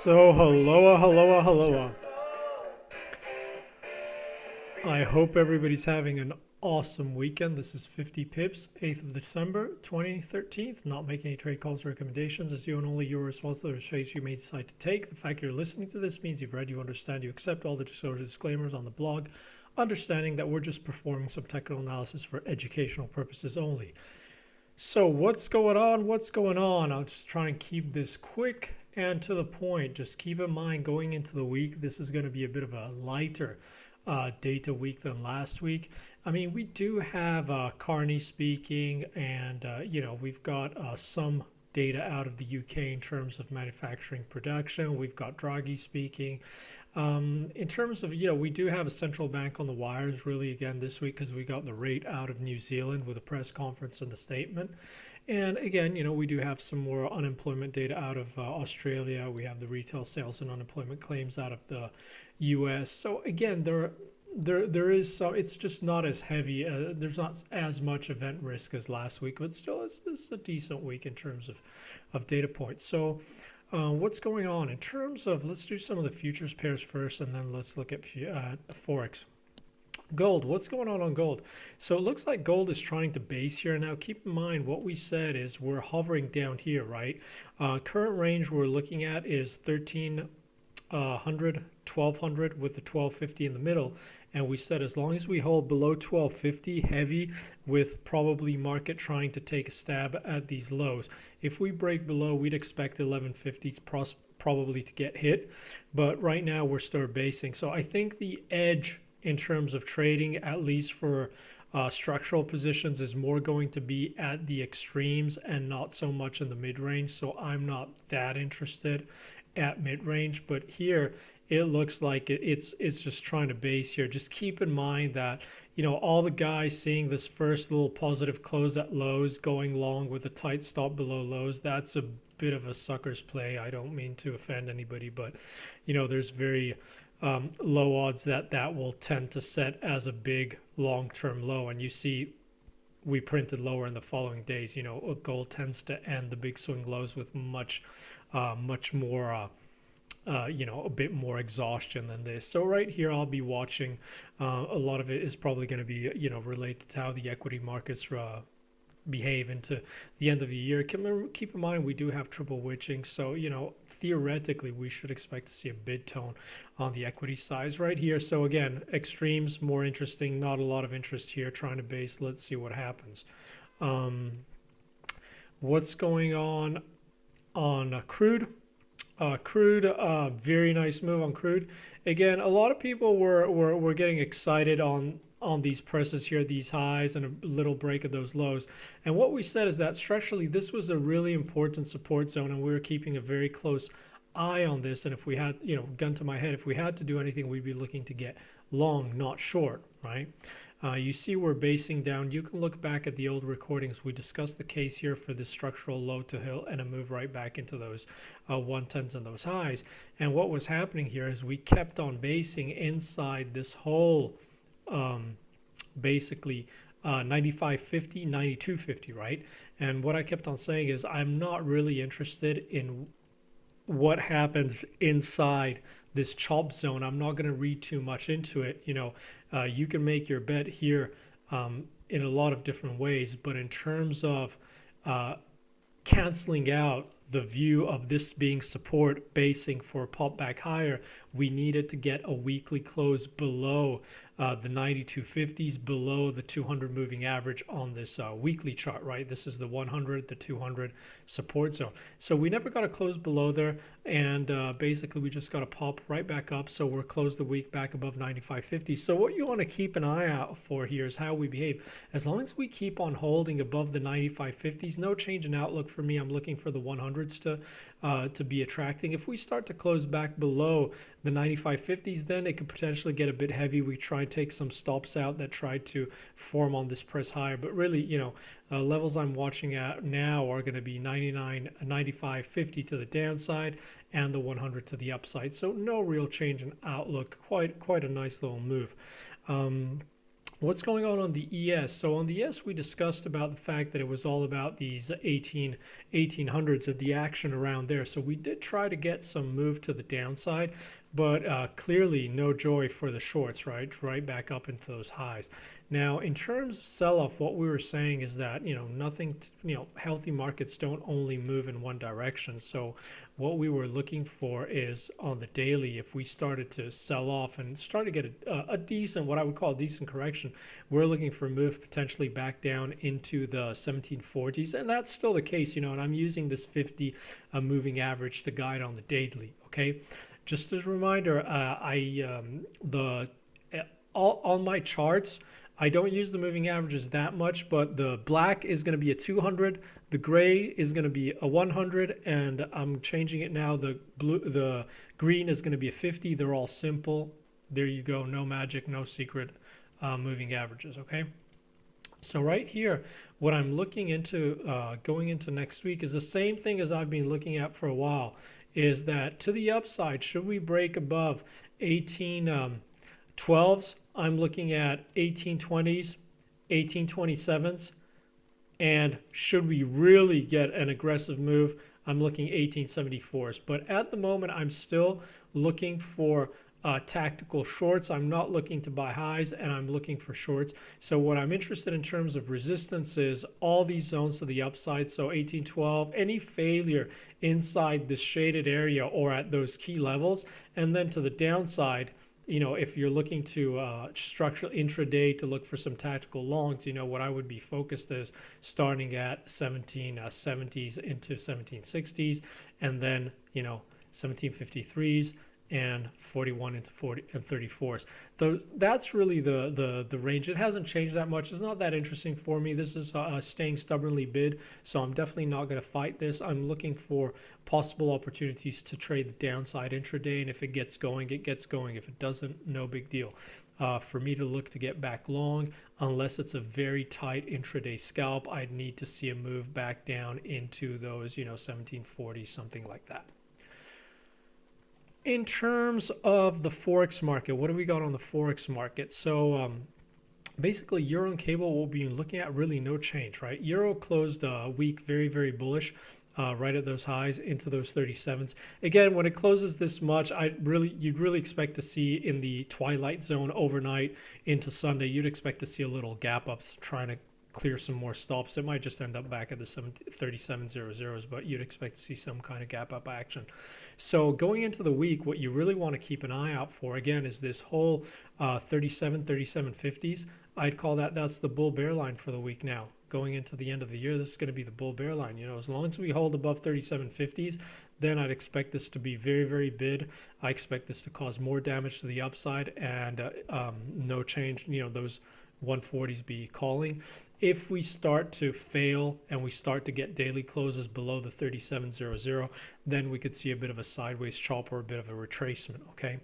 So, hello. I hope everybody's having an awesome weekend. This is 50 pips, 8th of December, 2013. Not making any trade calls or recommendations, as you and only you're responsible for the trades you may decide to take. The fact you're listening to this means you've read, you understand, you accept all the disclosure disclaimers on the blog, understanding that we're just performing some technical analysis for educational purposes only. So, what's going on? I'll just try and keep this quick and to the point. Just keep in mind going into the week, this is going to be a bit of a lighter data week than last week. I mean, we do have Carney speaking, and we've got some data out of the UK in terms of manufacturing production. We've got Draghi speaking. In terms of, we do have a central bank on the wires really again this week because we got the rate out of New Zealand with a press conference and the statement. And again, we do have some more unemployment data out of Australia. We have the retail sales and unemployment claims out of the US. So again, there is some, it's just not as heavy. There's not as much event risk as last week, but still it's a decent week in terms of data points. So what's going on in terms of, let's do some of the futures pairs first, and then let's look at Forex. Gold, what's going on gold? So it looks like gold is trying to base here. Now keep in mind what we said is we're hovering down here, right? Current range we're looking at is 1300, 1200 with the 1250 in the middle. And we said as long as we hold below 1250 heavy with probably market trying to take a stab at these lows. If we break below, we'd expect 1150 probably to get hit. But right now we're still basing. So I think the edge in terms of trading, at least for structural positions, is more going to be at the extremes and not so much in the mid-range. So I'm not that interested at mid-range, but here it looks like it's just trying to base here. Just keep in mind that all the guys seeing this first little positive close at lows going long with a tight stop below lows, that's a bit of a sucker's play. I don't mean to offend anybody, but there's very low odds that will tend to set as a big long-term low. And you see we printed lower in the following days. Gold tends to end the big swing lows with much more a bit more exhaustion than this. So right here I'll be watching. A lot of it is probably going to be related to how the equity markets behave into the end of the year. Keep in mind we do have triple witching, so theoretically we should expect to see a bid tone on the equity size right here. So again, extremes more interesting, not a lot of interest here trying to base. Let's see what happens. What's going on crude? Crude, very nice move on crude. Again, a lot of people were getting excited on these presses here, these highs, and a little break of those lows. And what we said is that structurally, this was a really important support zone, and we were keeping a very close eye on this. And if we had, gun to my head, if we had to do anything, we'd be looking to get long, not short, right? You see we're basing down. You can look back at the old recordings. We discussed the case here for this structural low to hill and a move right back into those 110s and those highs. And what was happening here is we kept on basing inside this whole basically 95.50, 92.50, right? And what I kept on saying is I'm not really interested in what happens inside this chop zone. I'm not going to read too much into it. You can make your bet here in a lot of different ways, but in terms of canceling out the view of this being support basing for a pop back higher, we needed to get a weekly close below the 92.50s, below the 200 moving average on this weekly chart, right? This is the 100, the 200 support zone. So we never got a close below there, and basically we just got a pop right back up. So we're closed the week back above 95.50. So what you want to keep an eye out for here is how we behave. As long as we keep on holding above the 95.50s, no change in outlook for me. I'm looking for the 100s to be attracting. If we start to close back below the 95.50s, then it could potentially get a bit heavy. We try and take some stops out that try to form on this press higher, but really levels I'm watching at now are going to be 99, 95.50 to the downside and the 100 to the upside. So no real change in outlook. Quite a nice little move. What's going on the ES? So on the ES, we discussed about the fact that it was all about these 1800s and the action around there. So we did try to get some move to the downside, but clearly no joy for the shorts, right back up into those highs. Now, in terms of sell-off, what we were saying is that, nothing, healthy markets don't only move in one direction. So what we were looking for is on the daily, if we started to sell off and start to get a decent, what I would call a decent correction, we're looking for a move potentially back down into the 1740s. And that's still the case, and I'm using this 50 moving average to guide on the daily, okay? Just as a reminder, on my charts, I don't use the moving averages that much, but the black is going to be a 200, the gray is going to be a 100, and I'm changing it now. The green is going to be a 50. They're all simple. There you go. No magic, no secret moving averages, okay? So right here, what I'm looking into going into next week is the same thing as I've been looking at for a while, is that to the upside, should we break above 1812s, I'm looking at 1820s, 1827s, and should we really get an aggressive move, I'm looking 1874s. But at the moment, I'm still looking for tactical shorts. I'm not looking to buy highs, and I'm looking for shorts. So what I'm interested in terms of resistance is all these zones to the upside. So 1812, any failure inside this shaded area or at those key levels, and then to the downside, if you're looking to structural intraday to look for some tactical longs, what I would be focused is starting at 1770s into 1760s, and then 1753s and 41 into 40 and 34s. That's really the range. It hasn't changed that much. It's not that interesting for me. This is staying stubbornly bid, so I'm definitely not going to fight this. I'm looking for possible opportunities to trade the downside intraday, and if it gets going, it gets going. If it doesn't, no big deal. For me to look to get back long, unless it's a very tight intraday scalp, I'd need to see a move back down into those 1740, something like that. In terms of the Forex market, what do we got on the Forex market? So basically, Euro and cable will be looking at really no change, right? Euro closed a week very, very bullish, right at those highs into those 37s. Again, when it closes this much, you'd really expect to see in the twilight zone overnight into Sunday, you'd expect to see a little gap ups trying to clear some more stops. It might just end up back at the 3700s, but you'd expect to see some kind of gap up action. So going into the week, what you really want to keep an eye out for, again, is this whole 3750s. I'd call that's the bull bear line for the week now. Going into the end of the year, this is going to be the bull bear line. As long as we hold above 3750s, then I'd expect this to be very, very bid. I expect this to cause more damage to the upside, and no change, those 140s be calling. If we start to fail and we start to get daily closes below the 3700, then we could see a bit of a sideways chop or a bit of a retracement, okay?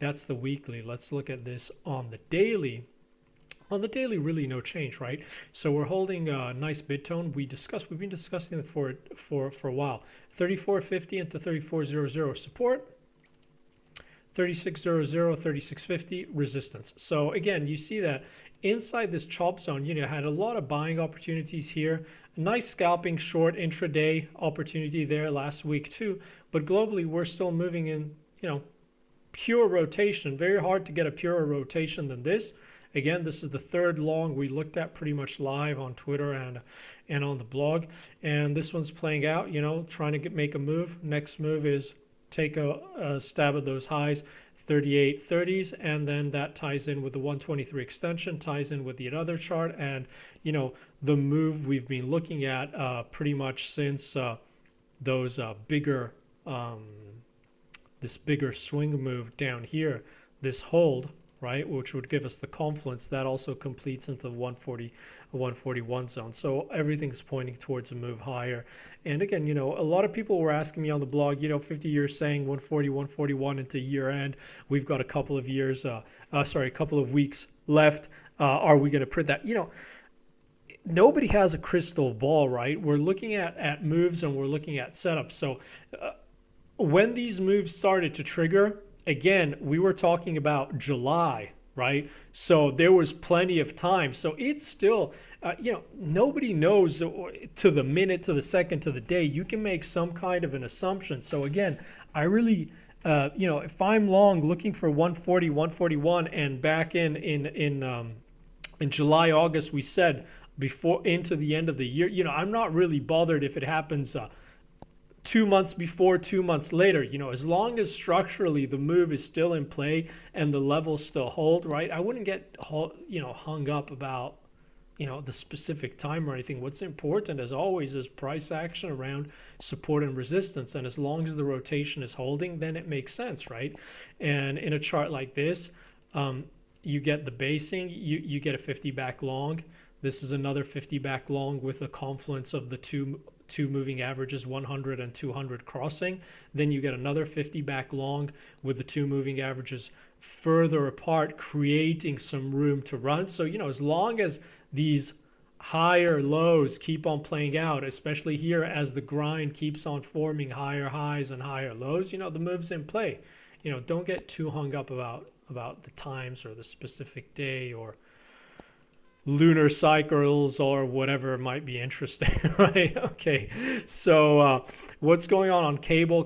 That's the weekly. Let's look at this on the daily. On the daily, really no change, right? So we're holding a nice bid tone. We've been discussing it for a while. 3450 into 3400 support. 3600, 3650 resistance. So again, you see that inside this chop zone, had a lot of buying opportunities here. A nice scalping short intraday opportunity there last week too. But globally, we're still moving in, pure rotation. Very hard to get a purer rotation than this. Again, this is the third long we looked at pretty much live on Twitter and on the blog. And this one's playing out, trying to make a move. Next move is take a stab at those highs, 3830s, and then that ties in with the 123 extension, ties in with the other chart, and the move we've been looking at pretty much since those bigger this bigger swing move down here, this hold, right, which would give us the confluence that also completes into the 141 zone. So everything's pointing towards a move higher. And again, a lot of people were asking me on the blog, 50 years saying 140, 141 into year end. We've got a couple of years, a couple of weeks left. Are we going to print that? Nobody has a crystal ball, right? We're looking at moves and we're looking at setups. So when these moves started to trigger, again, we were talking about July, right? So there was plenty of time. So it's still, nobody knows to the minute, to the second, to the day. You can make some kind of an assumption. So again, I really, if I'm long looking for 140, 141, and back in July, August, we said before into the end of the year, I'm not really bothered if it happens 2 months before, 2 months later, as long as structurally the move is still in play and the levels still hold, right? I wouldn't get, hung up about, the specific time or anything. What's important, as always, is price action around support and resistance. And as long as the rotation is holding, then it makes sense, right? And in a chart like this, you get the basing, you get a 50 back long. This is another 50 back long with a confluence of the two moving averages, 100 and 200 crossing. Then you get another 50 back long with the two moving averages further apart, creating some room to run. So, as long as these higher lows keep on playing out, especially here as the grind keeps on forming higher highs and higher lows, the move's in play. Don't get too hung up about the times or the specific day or lunar cycles or whatever might be interesting, right? Okay, so what's going on cable?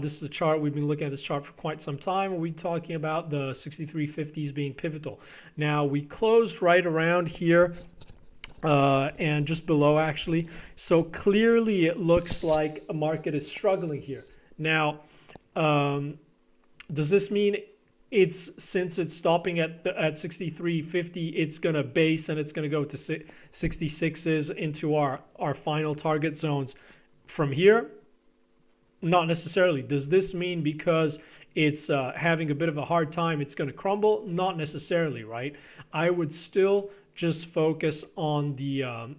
This is a chart. We've been looking at this chart for quite some time. We're talking about the 6350s being pivotal. Now, we closed right around here and just below, actually. So clearly it looks like a market is struggling here. Now, does this mean since it's stopping at 63.50, it's going to base and it's going to go to 66s into our final target zones from here? Not necessarily. Does this mean because it's having a bit of a hard time, it's going to crumble? Not necessarily, right? I would still just focus on the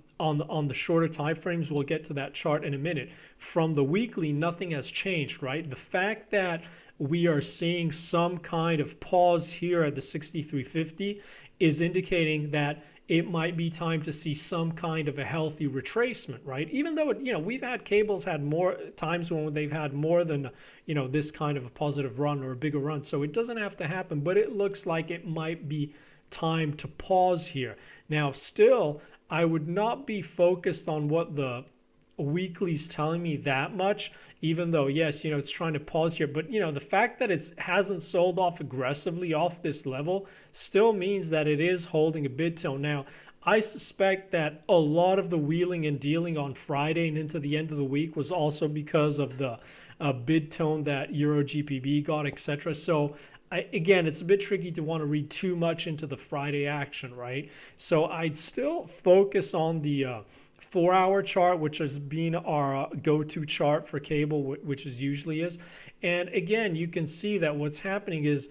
shorter time frames. We'll get to that chart in a minute. From the weekly, nothing has changed, right? The fact that we are seeing some kind of pause here at the 63.50 is indicating that it might be time to see some kind of a healthy retracement, right? Even though, we've had cables had more times when they've had more than, this kind of a positive run or a bigger run. So it doesn't have to happen, but it looks like it might be time to pause here. Now, still, I would not be focused on what the weekly's telling me that much, even though, yes, it's trying to pause here. But, the fact that it hasn't sold off aggressively off this level still means that it is holding a bid tone. Now, I suspect that a lot of the wheeling and dealing on Friday and into the end of the week was also because of the bid tone that Euro GBP got, etc. So, again, it's a bit tricky to want to read too much into the Friday action, right? So I'd still focus on the 4-hour chart, which has been our go-to chart for cable, which is usually is. And again, you can see that what's happening is,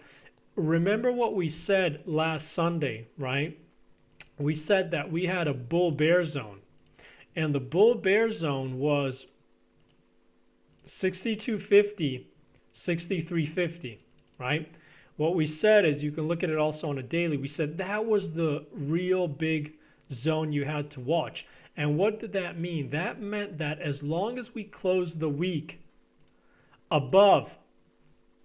remember what we said last Sunday, right? We said that we had a bull-bear zone, and the bull-bear zone was 62.50, 63.50, right? What we said is, you can look at it also on a daily, we said that was the real big zone you had to watch. And what did that mean? That meant that as long as we closed the week above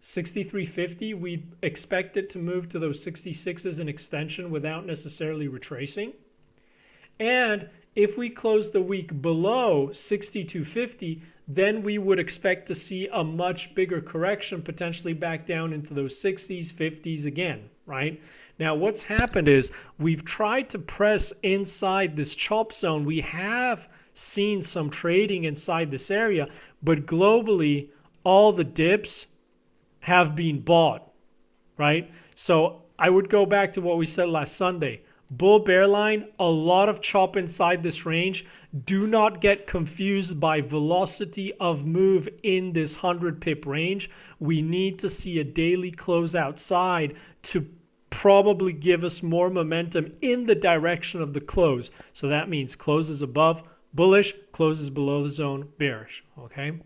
63.50, we expect it to move to those 66s in extension without necessarily retracing. And if we close the week below 62.50, then we would expect to see a much bigger correction, potentially back down into those 60s, 50s again, right? Now, what's happened is we've tried to press inside this chop zone. We have seen some trading inside this area, but globally, all the dips have been bought, right? So I would go back to what we said last Sunday. Bull bear line, a lot of chop inside this range. Do not get confused by velocity of move in this 100 pip range. We need to see a daily close outside to probably give us more momentum in the direction of the close. So that means closes above bullish, closes below the zone bearish, okay?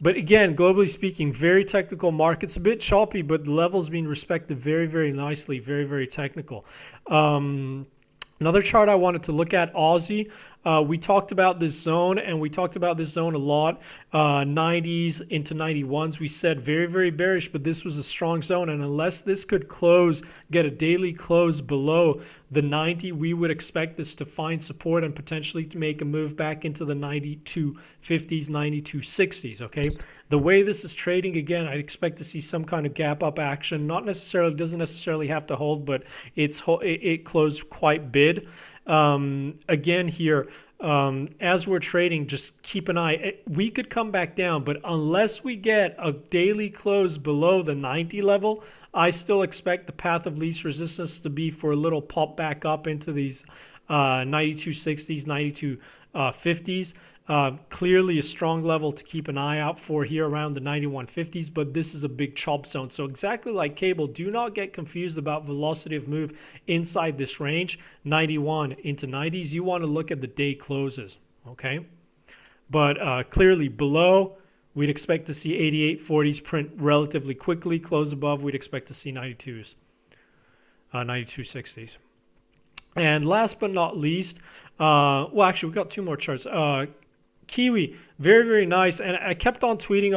But again, globally speaking, very technical markets, a bit choppy, but the levels being respected very, very nicely, very, very technical. Another chart I wanted to look at, Aussie. We talked about this zone, and we talked about this zone a lot. 90s into 91s. We said very, very bearish, but this was a strong zone. And unless this could close, get a daily close below the 90, we would expect this to find support and potentially to make a move back into the 92.50s, 92.60s, okay? The way this is trading, again, I'd expect to see some kind of gap up action. Not necessarily, doesn't necessarily have to hold, but it closed quite bid. Again here, as we're trading, just keep an eye. We could come back down, but unless we get a daily close below the 90 level, I still expect the path of least resistance to be for a little pop back up into these 92.60s, 92.50s. Clearly a strong level to keep an eye out for here around the 91.50s, but this is a big chop zone. So exactly like cable, do not get confused about velocity of move inside this range, 91 into 90s. You want to look at the day closes, okay? But clearly below, we'd expect to see 88.40s print relatively quickly. Close above, we'd expect to see 92s, 92.60s. And last but not least, well, actually, we've got two more charts. Kiwi, very, very nice. And I kept on tweeting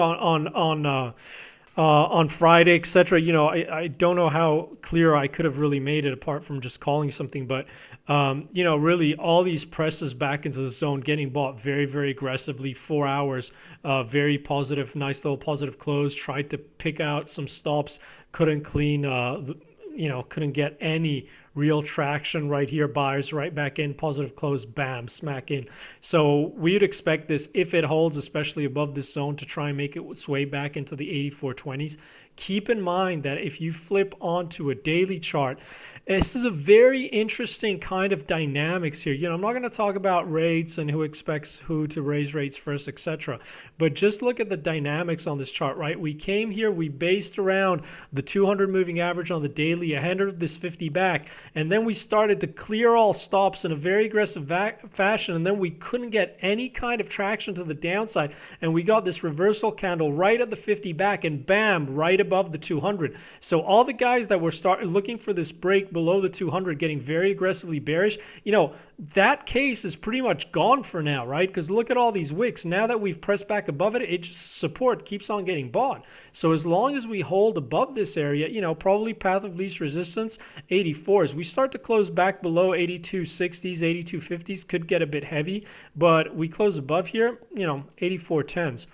on Friday, etc. You know, I don't know how clear I could have really made it apart from just calling something. But, you know, really all these presses back into the zone, getting bought very, very aggressively, 4 hours, very positive, nice little positive close. Tried to pick out some stops, couldn't clean, you know, couldn't get any real traction right here. Buyers right back in, positive close, bam, smack in. So we'd expect this, if it holds, especially above this zone, to try and make it sway back into the 84.20s. Keep in mind that if you flip onto a daily chart, this is a very interesting kind of dynamics here. You know, I'm not going to talk about rates and who expects who to raise rates first, etc. But just look at the dynamics on this chart, right? We came here, we based around the 200 moving average on the daily, ahead of this 50 back, and then we started to clear all stops in a very aggressive fashion, and then we couldn't get any kind of traction to the downside, and we got this reversal candle right at the 50 back, and bam, right above the 200. So all the guys that were looking for this break below the 200, getting very aggressively bearish, you know, that case is pretty much gone for now, right? Because look at all these wicks. Now that we've pressed back above it, it just support keeps on getting bought. So as long as we hold above this area, you know, probably path of least resistance, 84s. We start to close back below 82.60s, 82.50s, could get a bit heavy, but we close above here, you know, 84.10s.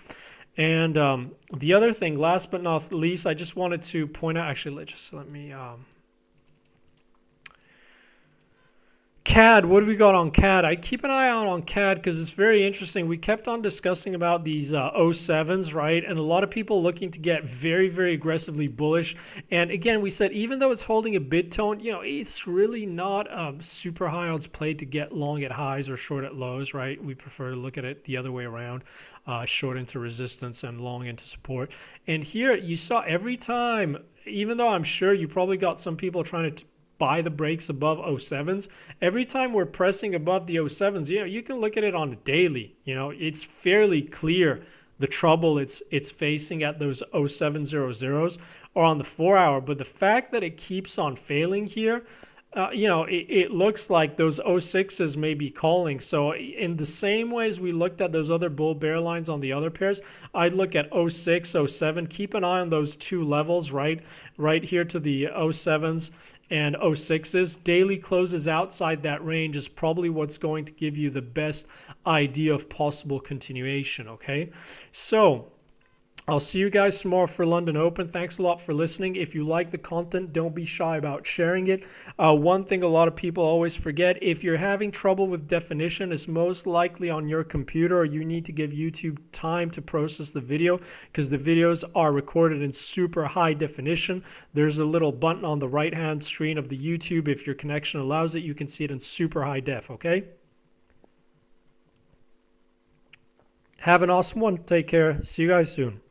And the other thing, last but not least, I just wanted to point out, actually, let me CAD, what do we got on CAD? I keep an eye out on CAD because it's very interesting. We kept on discussing about these 07s, right? And a lot of people looking to get very, very aggressively bullish. And again, we said even though it's holding a bid tone, you know, it's really not super high odds play to get long at highs or short at lows, right? We prefer to look at it the other way around, short into resistance and long into support. And here you saw every time, even though I'm sure you probably got some people trying to buy the breaks above 07s. Every time we're pressing above the 07s, you know, you can look at it on a daily. You know, it's fairly clear the trouble it's facing at those 0700s or on the 4 hour. But the fact that it keeps on failing here, you know, it looks like those 06s may be calling. So in the same way as we looked at those other bull bear lines on the other pairs, I'd look at 06, 07. Keep an eye on those two levels, right here to the 07s and 06s. Daily closes outside that range is probably what's going to give you the best idea of possible continuation, okay? So I'll see you guys tomorrow for London Open. Thanks a lot for listening. If you like the content, don't be shy about sharing it. One thing a lot of people always forget, if you're having trouble with definition, it's most likely on your computer, or you need to give YouTube time to process the video because the videos are recorded in super high definition. There's a little button on the right-hand screen of the YouTube. If your connection allows it, you can see it in super high def, okay? Have an awesome one. Take care. See you guys soon.